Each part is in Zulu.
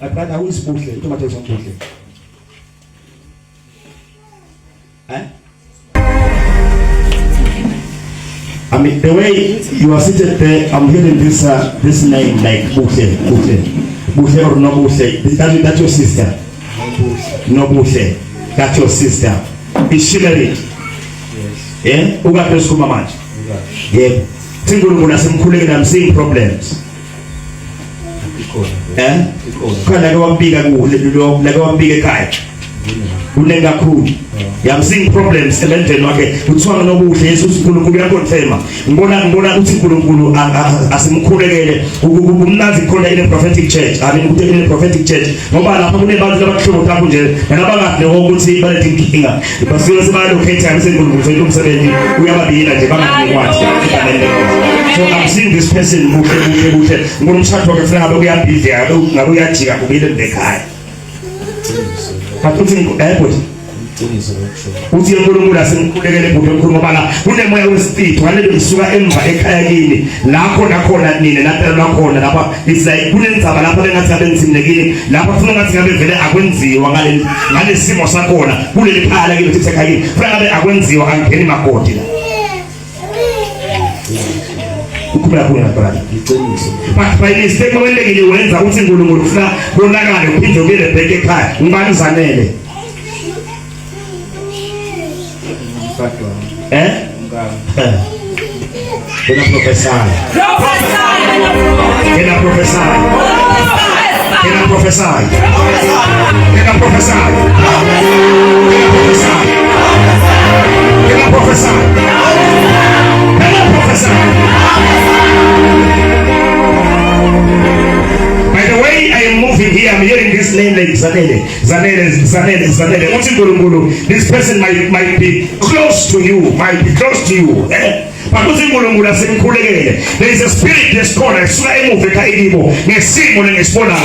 Brother, who is Buhle? Tomato is on Buhle. I mean, the way you are seated there, I'm hearing this name like Buhle or no Buhle. That's your sister. No Buhle. That's your sister. Is she married? Yes. Yeah? Who got those mama? Yeah. I'm seeing problems. I'm seeing problems elendeni wakhe uthwanga nobuhle Yesu uNkulunkulu uyakonfirma ngibona uthi uNkulunkulu asimkhulekele umnazi khona in prophetic church in prophetic church ngoba lapha kunebantu abakhulu lapho nje nabangakade ukuthi balethe inkinga basuke sebalocate time seNkulunkulu soyilo umsebenzi uyababila nje bangakwazi so I'm seeing this person buhle ngibona umshado wakhe funa ngabe uyabhizi ngabe uyajika kubile ndekhaya bathuthi airport uthi uNkulunkulu asemkhulekele buhle ngoba la kunemoya wesiphithi walelo isuka emva ekhaya kini lapho nakhona nini naphela nakhona lapha it's like kunenzaba lapha lengathi abenzinekile lapha kufanele ngathi ngabe vele akwenziwa ngale simo sakhona kuleli khala kini ukuthi ekhaya kini kufanele ngabe akwenziwa angeni magodi la ukuba kuna brother iqiniso but by mistake welekile wenza uthi uNkulunkulu ufuna bonakale uphinde ubele back ekhaya ngibani Zanele Can I prophesy? Can I prophesy? Can I prophesy? Can I prophesy? Can I prophesy? Can I prophesy? Can I prophesy? By the way I am moving here, I'm hearing this name like Zanele. This person might be close to you, there is a spirit that's called a slime of the Kaibo, Nesimo and Espona.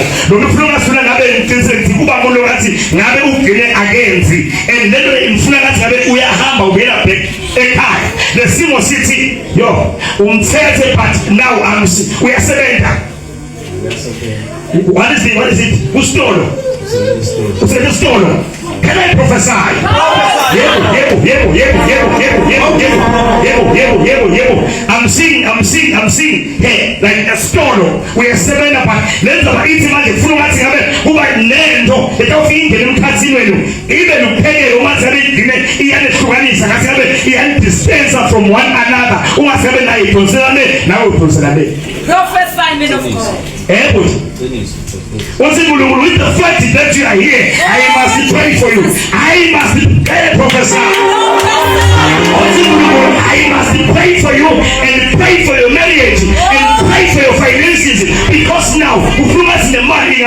And then in Flanagan, we are humble, we are the Simo City, but now we are surrender. What is it? Who stole? Who stole? Can I prophesy? I'm seeing. Hey, like a stone. We are seven apart. Let's have eating at the full who I land. The coffee in the casino. Even pay a woman's he had a dispenser from one another. Who was 7 nights. Now we prophesy. Prophesy, men of God. With the fact that you are here, I must pray for you. I must prophesy. I must pray for you and pray for your marriage and pray for your finances because now we must the money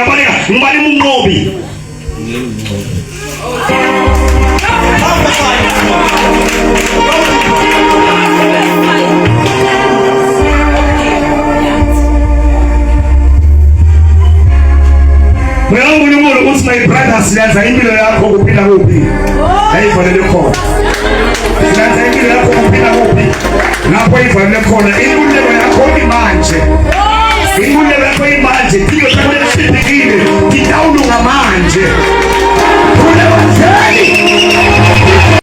my brothers, that's a English who pin a whoopee. Hey, for the call. That's a English who pin a whoopee. Now, wait for the corner. It would never call me manche. It would never call me manche. You can't sit again. Get down to a manche. Who never tell you?